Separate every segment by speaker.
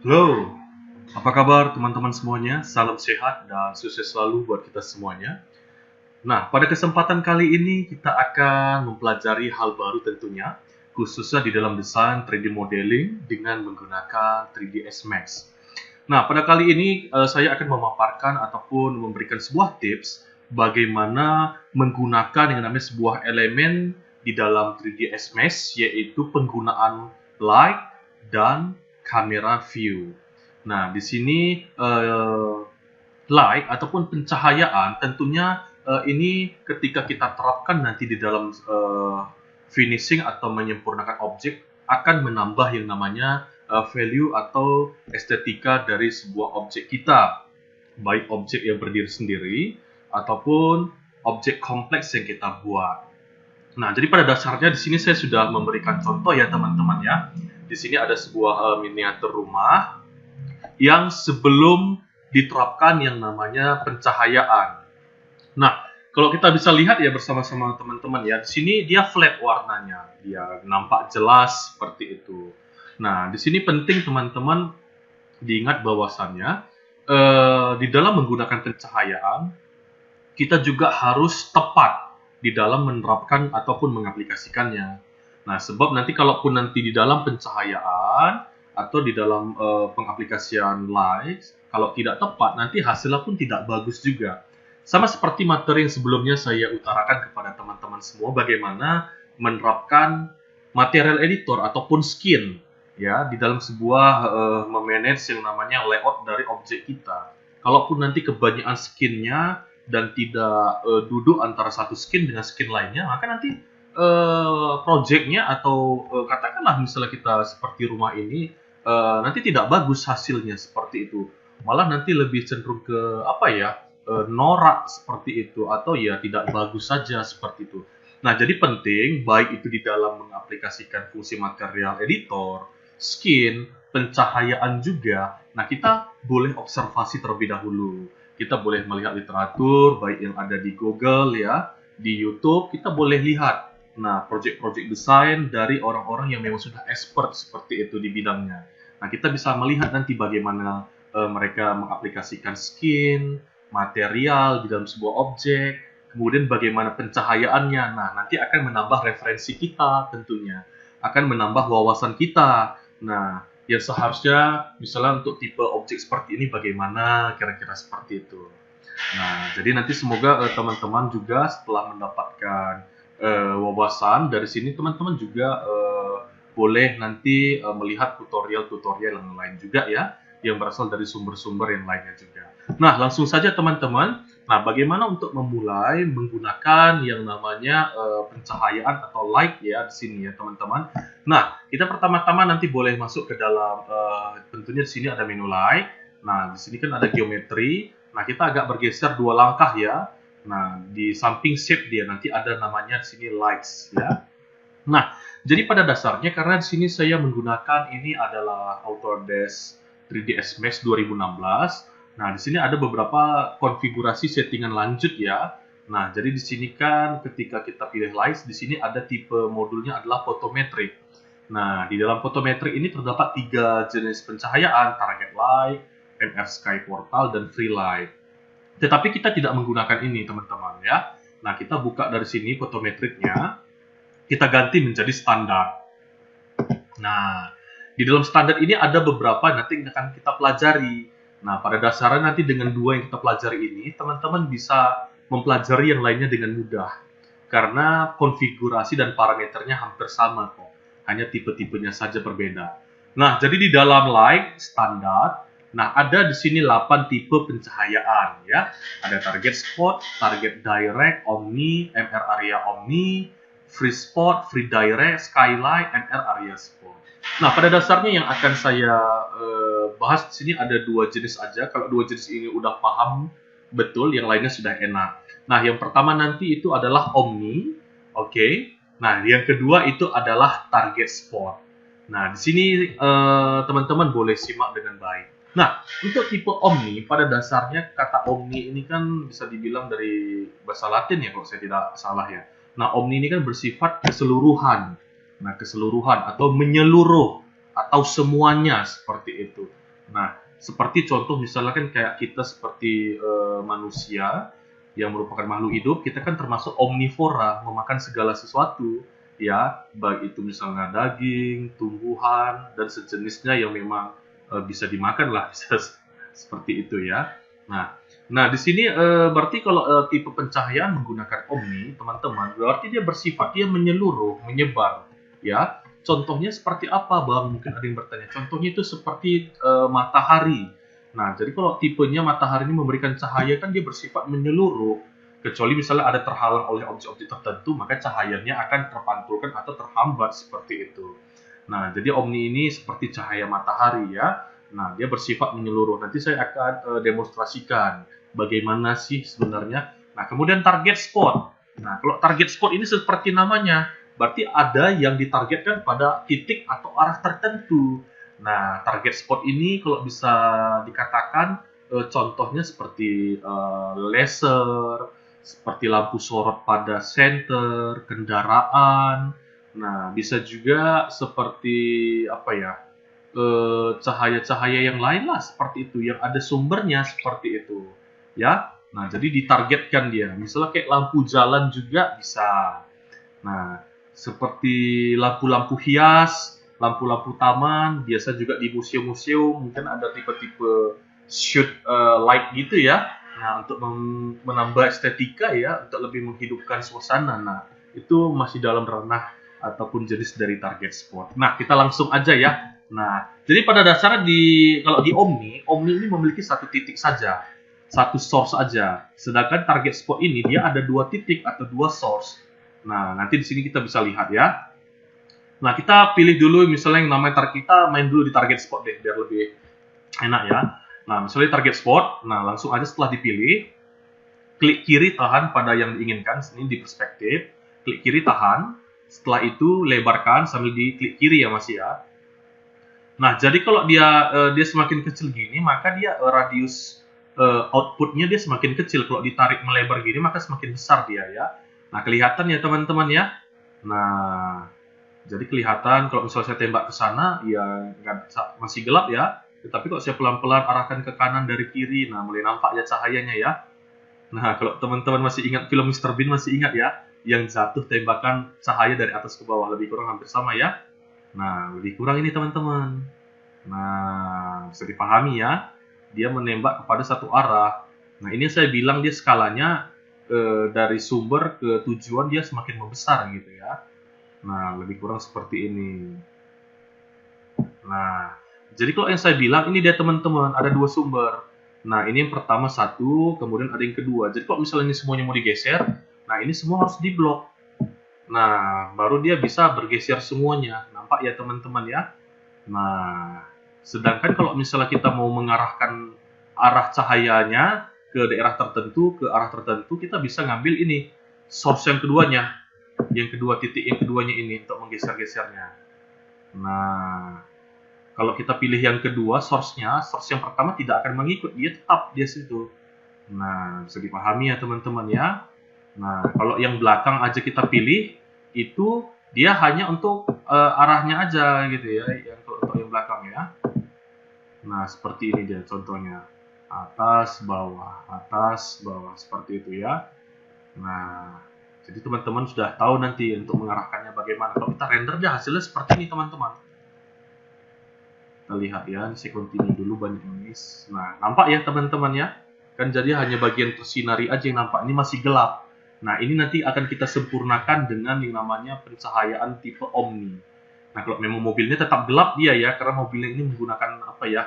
Speaker 1: Halo, apa kabar teman-teman semuanya? Salam sehat dan sukses selalu buat kita semuanya. Nah, pada kesempatan kali ini kita akan mempelajari hal baru tentunya, khususnya di dalam desain 3D modeling dengan menggunakan 3ds Max. Nah, pada kali ini saya akan memaparkan ataupun memberikan sebuah tips bagaimana menggunakan yang namanya sebuah elemen di dalam 3ds Max, yaitu penggunaan light dan kamera view. Nah, di sini light ataupun pencahayaan tentunya ini ketika kita terapkan nanti di dalam finishing atau menyempurnakan objek akan menambah yang namanya value atau estetika dari sebuah objek kita, baik objek yang berdiri sendiri ataupun objek kompleks yang kita buat. Nah, jadi pada dasarnya di sini saya sudah memberikan contoh ya teman-teman ya. Di sini ada sebuah miniatur rumah yang sebelum diterapkan yang namanya pencahayaan. Nah, kalau kita bisa lihat ya bersama-sama teman-teman ya, di sini dia flat warnanya, dia nampak jelas seperti itu. Nah, di sini penting teman-teman diingat bahwasannya di dalam menggunakan pencahayaan kita juga harus tepat di dalam menerapkan ataupun mengaplikasikannya. Nah, sebab nanti kalaupun nanti di dalam pencahayaan atau di dalam pengaplikasian light, kalau tidak tepat, nanti hasilnya pun tidak bagus juga. Sama seperti materi yang sebelumnya saya utarakan kepada teman-teman semua, bagaimana menerapkan material editor ataupun skin ya di dalam sebuah memanage yang namanya layout dari objek kita. Kalaupun nanti kebanyakan skinnya dan tidak duduk antara satu skin dengan skin lainnya, maka nanti projectnya atau katakanlah misalnya kita seperti rumah ini nanti tidak bagus hasilnya seperti itu, malah nanti lebih cenderung ke apa ya, norak seperti itu atau ya tidak bagus saja seperti itu. Nah, jadi penting baik itu di dalam mengaplikasikan fungsi material editor, skin, pencahayaan juga. Nah, kita boleh observasi terlebih dahulu. Kita boleh melihat literatur baik yang ada di Google ya, di YouTube, kita boleh lihat nah proyek-proyek desain dari orang-orang yang memang sudah expert seperti itu di bidangnya. Nah, kita bisa melihat nanti bagaimana mereka mengaplikasikan skin, material di dalam sebuah objek, kemudian bagaimana pencahayaannya. Nah, nanti akan menambah referensi kita tentunya, akan menambah wawasan kita. Nah, yang seharusnya misalnya untuk tipe objek seperti ini bagaimana kira-kira seperti itu. Nah, jadi nanti semoga teman-teman juga setelah mendapatkan wawasan dari sini, teman-teman juga boleh nanti melihat tutorial-tutorial yang lain juga ya, yang berasal dari sumber-sumber yang lainnya juga. Nah, langsung saja teman-teman. Nah, bagaimana untuk memulai menggunakan yang namanya pencahayaan atau light ya di sini ya teman-teman. Nah, kita pertama-tama nanti boleh masuk ke dalam tentunya di sini ada menu light. Nah, di sini kan ada geometri. Nah, kita agak bergeser 2 langkah ya. Nah, di samping shape dia nanti ada namanya di sini lights ya. Nah, jadi pada dasarnya karena di sini saya menggunakan ini adalah Autodesk 3ds Max 2016. Nah, di sini ada beberapa konfigurasi settingan lanjut ya. Nah, jadi di sini kan ketika kita pilih lights, di sini ada tipe modulnya adalah photometric. Nah, di dalam photometric ini terdapat 3 jenis pencahayaan, target light, MR Sky Portal, dan free light. Tetapi kita tidak menggunakan ini, teman-teman ya. Nah, kita buka dari sini photometricnya, kita ganti menjadi standar. Nah, di dalam standar ini ada beberapa nanti yang akan kita pelajari. Nah, pada dasarnya nanti dengan 2 yang kita pelajari ini, teman-teman bisa mempelajari yang lainnya dengan mudah. Karena konfigurasi dan parameternya hampir sama kok. Hanya tipe-tipenya saja berbeda. Nah, jadi di dalam light standar, nah ada di sini 8 tipe pencahayaan ya. Ada target spot, target direct, omni, MR area omni, free spot, free direct, skylight, MR area spot. Nah, pada dasarnya yang akan saya bahas di sini ada 2 jenis aja. Kalau 2 jenis ini udah paham betul, yang lainnya sudah enak. Nah, yang pertama nanti itu adalah omni, oke. Nah, yang kedua itu adalah target spot. Nah, di sini teman-teman boleh simak dengan baik. Nah, untuk tipe omni, pada dasarnya kata omni ini kan bisa dibilang dari bahasa Latin ya, kalau saya tidak salah ya. Nah, omni ini kan bersifat keseluruhan. Nah, keseluruhan atau menyeluruh atau semuanya seperti itu. Seperti contoh misalnya kan kayak kita seperti manusia yang merupakan makhluk hidup, kita kan termasuk omnivora, memakan segala sesuatu, ya, baik itu misalnya daging, tumbuhan, dan sejenisnya yang memang bisa dimakan lah, bisa seperti itu ya. Nah, nah di sini berarti kalau tipe pencahayaan menggunakan omni, teman-teman, berarti dia bersifat dia menyeluruh, menyebar, ya. Contohnya seperti apa, Bang? Mungkin ada yang bertanya. Contohnya itu seperti matahari. Nah, jadi kalau tipenya matahari ini memberikan cahaya kan dia bersifat menyeluruh. Kecuali misalnya ada terhalang oleh objek-objek tertentu, maka cahayanya akan terpantulkan atau terhambat seperti itu. Nah, jadi omni ini seperti cahaya matahari ya. Nah, dia bersifat menyeluruh. Nanti saya akan demonstrasikan bagaimana sih sebenarnya. Nah, kemudian target spot. Nah, kalau target spot ini seperti namanya, berarti ada yang ditargetkan pada titik atau arah tertentu. Nah, target spot ini kalau bisa dikatakan contohnya seperti laser, seperti lampu sorot pada senter, kendaraan. Nah, bisa juga seperti apa ya? Cahaya-cahaya yang lain lah seperti itu, yang ada sumbernya seperti itu. Ya. Nah, jadi ditargetkan dia. Misalnya kayak lampu jalan juga bisa. Nah, seperti lampu-lampu hias, lampu-lampu taman, biasa juga di museum-museum, mungkin ada tipe-tipe shoot light gitu ya. Nah, untuk menambah estetika ya, untuk lebih menghidupkan suasana. Nah, itu masih dalam ranah ataupun jenis dari target spot. Nah, kita langsung aja ya. Nah, jadi pada dasarnya kalau di Omni ini memiliki satu titik saja, satu source aja. Sedangkan target spot ini dia ada dua titik atau dua source. Nah, nanti di sini kita bisa lihat ya. Nah, kita pilih dulu misalnya yang namanya kita main dulu di target spot deh, biar lebih enak ya. Nah, misalnya target spot, nah langsung aja setelah dipilih, klik kiri tahan pada yang diinginkan, sini di perspektif, klik kiri tahan, setelah itu lebarkan sambil diklik kiri ya Mas ya. Nah, jadi kalau dia semakin kecil gini, maka dia radius outputnya dia semakin kecil. Kalau ditarik melebar gini, maka semakin besar dia ya. Nah, kelihatan ya teman-teman ya. Nah, jadi kelihatan kalau misalnya saya tembak ke sana, ya masih gelap ya. Tetapi kalau saya pelan-pelan arahkan ke kanan dari kiri, nah mulai nampak ya cahayanya ya. Nah, kalau teman-teman masih ingat film Mr. Bean, masih ingat ya, yang jatuh tembakan cahaya dari atas ke bawah, lebih kurang hampir sama ya. Nah, lebih kurang ini teman-teman. Nah, bisa dipahami ya. Dia menembak kepada satu arah. Nah, ini saya bilang dia skalanya dari sumber ke tujuan dia semakin membesar gitu ya. Nah, lebih kurang seperti ini. Nah, jadi kalau yang saya bilang ini dia teman-teman, ada dua sumber. Nah, ini yang pertama satu, kemudian ada yang kedua. Jadi kalau misalnya ini semuanya mau digeser, nah ini semua harus diblok. Nah, baru dia bisa bergeser semuanya. Nampak ya teman-teman ya? Nah, sedangkan kalau misalnya kita mau mengarahkan arah cahayanya ke daerah tertentu, ke arah tertentu, kita bisa ngambil ini, source yang keduanya. Yang kedua, titik yang keduanya ini untuk menggeser-gesernya. Nah, kalau kita pilih yang kedua, source-nya, source yang pertama tidak akan mengikut, dia tetap di situ. Nah, bisa dipahami ya teman-teman ya. Nah, kalau yang belakang aja kita pilih, itu dia hanya untuk arahnya aja gitu ya, yang kalau untuk yang belakang ya. Nah, seperti ini dia contohnya. Atas, bawah, seperti itu ya. Nah, jadi teman-teman sudah tahu nanti untuk mengarahkannya bagaimana. Kalau kita render dia hasilnya seperti ini teman-teman. Kita lihat ya, saya continue dulu banyak nulis. Nah, nampak ya teman-teman ya. Kan jadi hanya bagian tersinari aja yang nampak. Ini masih gelap. Nah, ini nanti akan kita sempurnakan dengan yang namanya pencahayaan tipe Omni. Nah, kalau memang mobilnya tetap gelap dia ya, karena mobilnya ini menggunakan apa ya,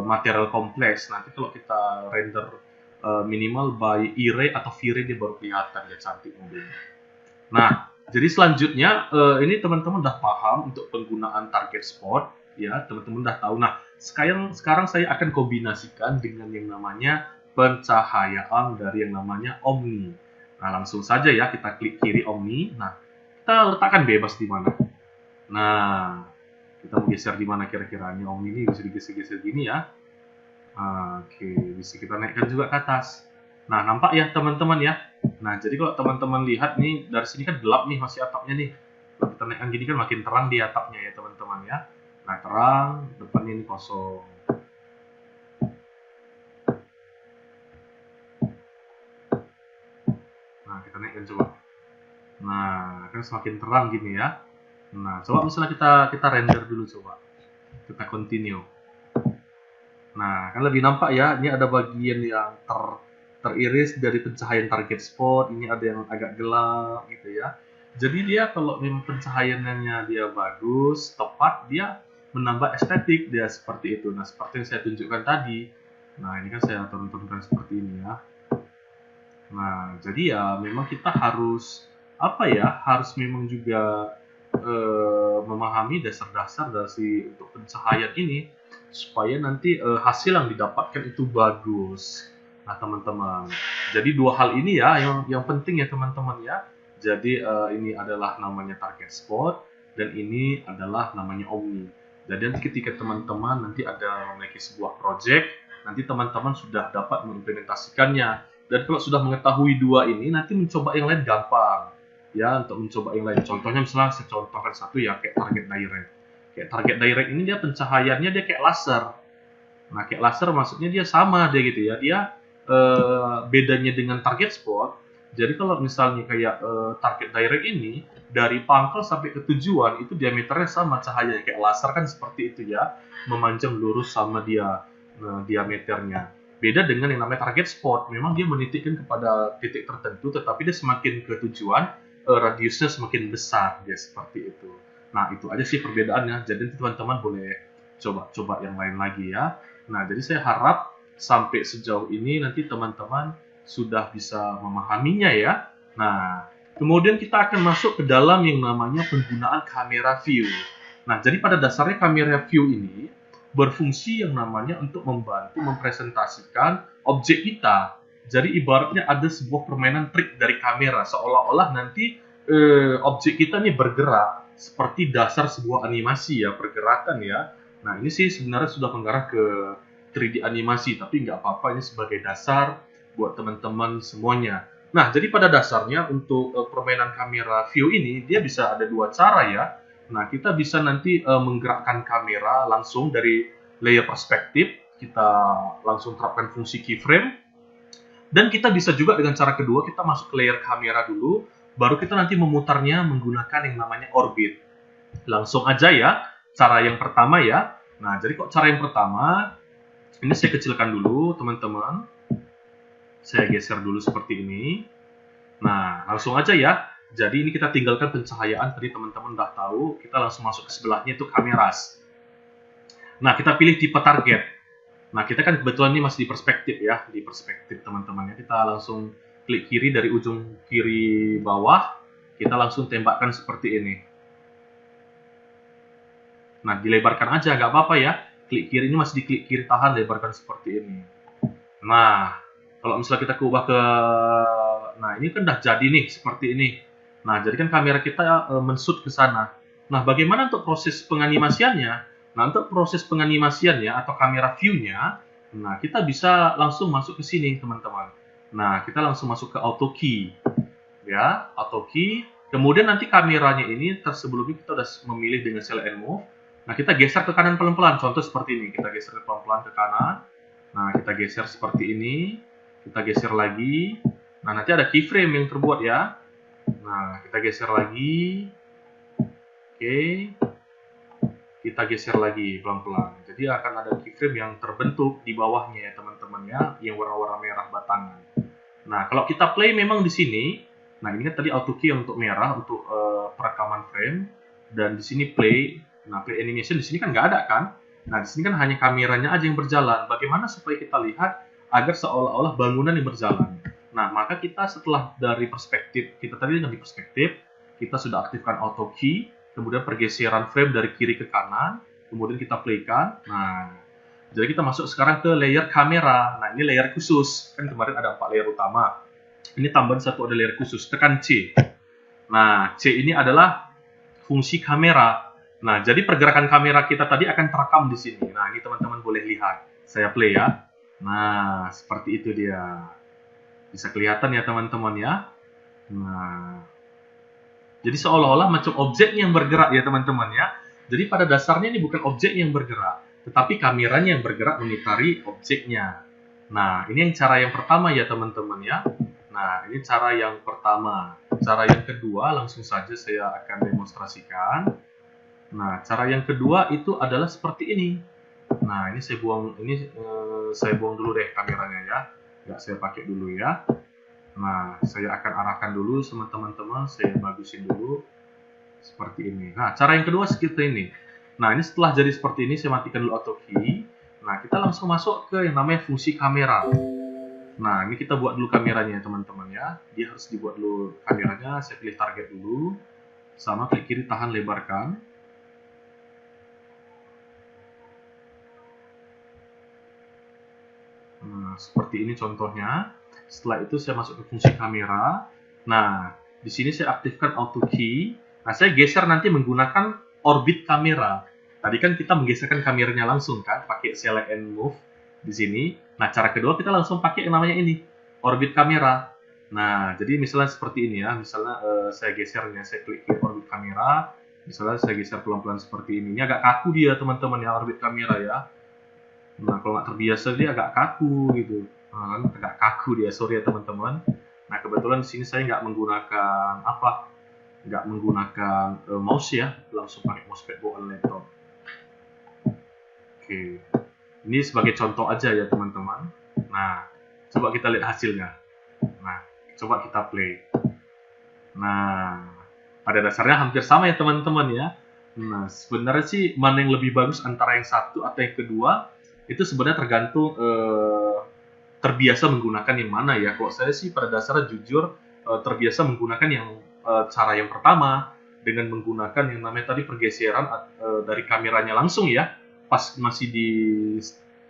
Speaker 1: material kompleks. Nanti kalau kita render minimal by E-ray atau V-ray dia baru kelihatan ya cantik mobilnya. Nah, jadi selanjutnya ini teman-teman udah paham untuk penggunaan target spot, ya teman-teman udah tahu. Nah, sekarang saya akan kombinasikan dengan yang namanya pencahayaan dari yang namanya Omni. Nah, langsung saja ya kita klik kiri Omni. Nah, kita letakkan bebas di mana. Nah, kita mau geser di mana kira-kira ini Omni ini bisa digeser-geser gini ya. Oke, bisa kita naikkan juga ke atas. Nah, nampak ya teman-teman ya. Nah, jadi kalau teman-teman lihat nih, dari sini kan gelap nih masih atapnya nih. Kalau kita naikkan gini kan makin terang di atapnya ya teman-teman ya. Nah, terang, depannya ini kosong. kita naikkan coba. Nah, kan semakin terang gini ya. Nah, coba misalnya kita render dulu coba. Kita continue. Nah, kan lebih nampak ya, ini ada bagian yang teriris dari pencahayaan target spot, ini ada yang agak gelap gitu ya. Jadi dia kalau memang pencahayaannya dia bagus, tepat, dia menambah estetik dia seperti itu. Nah, seperti yang saya tunjukkan tadi. Nah, ini kan saya turun-turunkan seperti ini ya. Nah, jadi ya memang kita harus harus memang juga memahami dasar-dasar dari untuk pencahayaan ini supaya nanti hasil yang didapatkan itu bagus. Nah, teman-teman. Jadi dua hal ini ya yang penting ya teman-teman ya. Jadi ini adalah namanya target spot dan ini adalah namanya omni. Jadi nanti ketika teman-teman nanti ada memiliki sebuah project, nanti teman-teman sudah dapat mengimplementasikannya. Dan kalau sudah mengetahui dua ini, nanti mencoba yang lain gampang. Ya, untuk mencoba yang lain. Contohnya misalnya saya contohkan satu ya, kayak target direct. Kayak target direct ini dia pencahayaannya dia kayak laser. Nah, kayak laser maksudnya dia sama dia gitu ya. Dia bedanya dengan target spot. Jadi kalau misalnya kayak target direct ini dari pangkal sampai ke tujuan itu diameternya sama cahayanya kayak laser kan seperti itu ya, memanjang lurus sama dia diameternya. Beda dengan yang namanya target spot, memang dia menitikkan kepada titik tertentu, tetapi dia semakin ke tujuan, radiusnya semakin besar, dia seperti itu. Nah, itu aja sih perbedaannya. Jadi teman-teman boleh coba-coba yang lain lagi ya. Nah, jadi saya harap sampai sejauh ini nanti teman-teman sudah bisa memahaminya ya. Nah, kemudian kita akan masuk ke dalam yang namanya penggunaan kamera view. Nah, jadi pada dasarnya kamera view ini berfungsi yang namanya untuk membantu mempresentasikan objek kita. Jadi ibaratnya ada sebuah permainan trik dari kamera, seolah-olah nanti objek kita nih bergerak seperti dasar sebuah animasi ya, pergerakan ya. Nah, ini sih sebenarnya sudah mengarah ke 3D animasi, tapi nggak apa-apa, ini sebagai dasar buat teman-teman semuanya. Nah, jadi pada dasarnya untuk permainan kamera view ini, dia bisa ada dua cara ya. Nah, kita bisa nanti menggerakkan kamera langsung dari layer perspektif, kita langsung terapkan fungsi keyframe, dan kita bisa juga dengan cara kedua, kita masuk ke layer kamera dulu, baru kita nanti memutarnya menggunakan yang namanya orbit. Langsung aja ya, cara yang pertama ya. Nah, jadi kok cara yang pertama, ini saya kecilkan dulu teman-teman. Saya geser dulu seperti ini. Nah, langsung aja ya. Jadi ini kita tinggalkan pencahayaan, tadi teman-teman udah tahu, kita langsung masuk ke sebelahnya itu kameras. Nah, kita pilih tipe target. Nah, kita kan kebetulan ini masih di perspektif ya, di perspektif teman-teman ya. Kita langsung klik kiri dari ujung kiri bawah, kita langsung tembakkan seperti ini. Nah, dilebarkan aja, nggak apa-apa ya. Klik kiri ini masih di klik kiri tahan, lebarkan seperti ini. Nah, kalau misalnya kita ubah ke, nah ini kan udah jadi nih, seperti ini. Nah, jadi kan kamera kita menshoot ke sana. Nah, bagaimana untuk proses penganimasiannya? Nah, untuk proses penganimasiannya atau kamera view-nya, nah kita bisa langsung masuk ke sini, teman-teman. Nah, kita langsung masuk ke auto key. Ya, auto key. Kemudian nanti kameranya ini, sebelumnya kita udah memilih dengan select and move. Nah, kita geser ke kanan pelan-pelan. Contoh seperti ini. Kita geser pelan-pelan ke kanan. Nah, kita geser seperti ini. Kita geser lagi. Nah, nanti ada keyframe yang terbuat ya. Nah, kita geser lagi. Oke. Kita geser lagi pelan-pelan. Jadi akan ada keyframe yang terbentuk di bawahnya ya teman-teman ya, yang warna-warna merah batangan. Nah, kalau kita play memang di sini. Nah, ini kan tadi auto key untuk merah untuk perekaman frame, dan di sini play. Nah, play animation di sini kan nggak ada kan? Nah, di sini kan hanya kameranya aja yang berjalan. Bagaimana supaya kita lihat agar seolah-olah bangunan yang berjalan? Nah, maka kita setelah dari perspektif, kita tadi dengan di perspektif, kita sudah aktifkan auto key, kemudian pergeseran frame dari kiri ke kanan, kemudian kita playkan. Nah, jadi kita masuk sekarang ke layer kamera. Nah, ini layer khusus. Kan kemarin ada 4 layer utama. Ini tambahan satu ada layer khusus. Tekan C. Nah, C ini adalah fungsi kamera. Nah, jadi pergerakan kamera kita tadi akan terekam di sini. Nah, ini teman-teman boleh lihat. Saya play ya. Nah, seperti itu dia. Bisa kelihatan ya teman-teman ya. Nah, jadi seolah-olah macam objek yang bergerak ya teman-teman ya. Jadi pada dasarnya ini bukan objek yang bergerak, tetapi kameranya yang bergerak mengitari objeknya. Nah, ini yang cara yang pertama ya teman-teman ya. Nah, ini cara yang pertama. Cara yang kedua langsung saja saya akan demonstrasikan. Nah, cara yang kedua itu adalah seperti ini. Nah, ini saya buang dulu deh kameranya ya. Nggak saya pakai dulu ya. Nah, saya akan arahkan dulu sama teman-teman, saya bagusin dulu seperti ini. Nah, cara yang kedua seperti ini. Nah, ini setelah jadi seperti ini, saya matikan dulu auto key. Nah, kita langsung masuk ke yang namanya fungsi kamera. Nah, ini kita buat dulu kameranya teman-teman ya. Dia harus dibuat dulu kameranya, saya pilih target dulu. Sama klik kiri tahan lebarkan. Nah, seperti ini contohnya. Setelah itu saya masuk ke fungsi kamera. Nah, di sini saya aktifkan auto key. Nah, saya geser nanti menggunakan orbit kamera. Tadi kan kita menggeserkan kameranya langsung kan, pakai select and move di sini. Nah, cara kedua kita langsung pakai yang namanya ini, orbit kamera. Nah, jadi misalnya seperti ini ya. Misalnya saya gesernya, saya klik orbit kamera. Misalnya saya geser pelan-pelan seperti ini. Ini agak kaku dia teman-teman ya, orbit kamera ya. Nah, kalau nggak terbiasa dia agak kaku gitu. Nah, agak kaku dia, sorry ya teman-teman. Nah, kebetulan di sini saya nggak menggunakan mouse ya, langsung pakai mousepad bawaan laptop. Oke, ini sebagai contoh aja ya teman-teman. Nah, coba kita lihat hasilnya. Nah, coba kita play. Nah, pada dasarnya hampir sama ya teman-teman ya. Nah, sebenarnya sih mana yang lebih bagus antara yang satu atau yang kedua, itu sebenarnya tergantung terbiasa menggunakan yang mana ya. Kalau saya sih pada dasarnya jujur terbiasa menggunakan yang cara yang pertama dengan menggunakan yang namanya tadi pergeseran dari kameranya langsung ya, pas masih di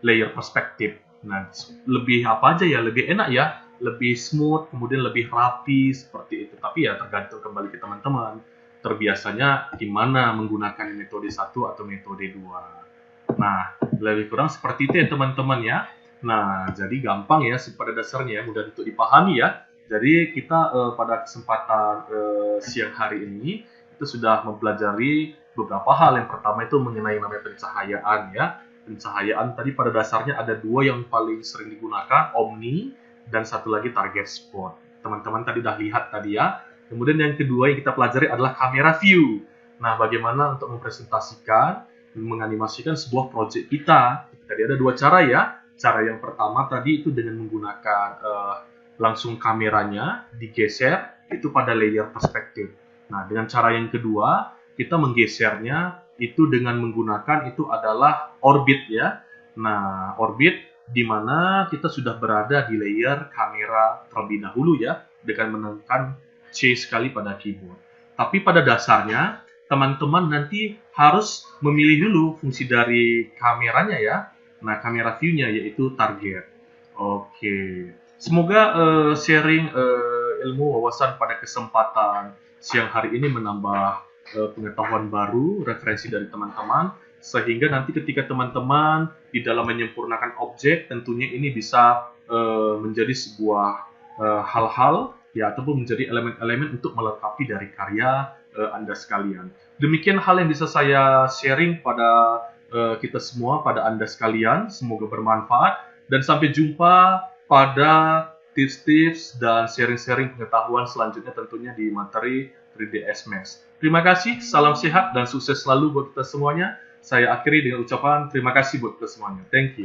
Speaker 1: layer perspektif. Nah, lebih apa aja ya, lebih enak ya, lebih smooth, kemudian lebih rapi seperti itu. Tapi ya tergantung kembali ke teman-teman. Terbiasanya gimana menggunakan metode 1 atau metode 2. Nah, lebih kurang seperti itu ya teman-teman ya. Nah, jadi gampang ya pada dasarnya, mudah untuk dipahami ya. Jadi kita pada kesempatan siang hari ini itu sudah mempelajari beberapa hal. Yang pertama itu mengenai namanya pencahayaan ya. Pencahayaan tadi pada dasarnya ada dua yang paling sering digunakan, Omni dan satu lagi target spot. Teman-teman tadi udah lihat tadi ya. Kemudian yang kedua yang kita pelajari adalah kamera view. Nah, bagaimana untuk mempresentasikan, menganimasikan sebuah project kita. Tadi ada dua cara ya. Cara yang pertama tadi itu dengan menggunakan langsung kameranya digeser itu pada layer perspektif. Nah, dengan cara yang kedua kita menggesernya itu dengan menggunakan itu adalah orbit ya. Nah, orbit di mana kita sudah berada di layer kamera terlebih dahulu ya dengan menekan C sekali pada keyboard. Tapi pada dasarnya teman-teman nanti harus memilih dulu fungsi dari kameranya ya. Nah, kamera view-nya yaitu target. Oke. Semoga sharing ilmu wawasan pada kesempatan siang hari ini menambah pengetahuan baru, referensi dari teman-teman, sehingga nanti ketika teman-teman di dalam menyempurnakan objek, tentunya ini bisa menjadi sebuah hal-hal ya ataupun menjadi elemen-elemen untuk melengkapi dari karya Anda sekalian. Demikian hal yang bisa saya sharing pada kita semua, pada Anda sekalian. Semoga bermanfaat dan sampai jumpa pada tips-tips dan sharing-sharing pengetahuan selanjutnya tentunya di materi 3ds Max. Terima kasih, salam sehat dan sukses selalu buat kita semuanya. Saya akhiri dengan ucapan terima kasih buat kita semuanya. Thank you.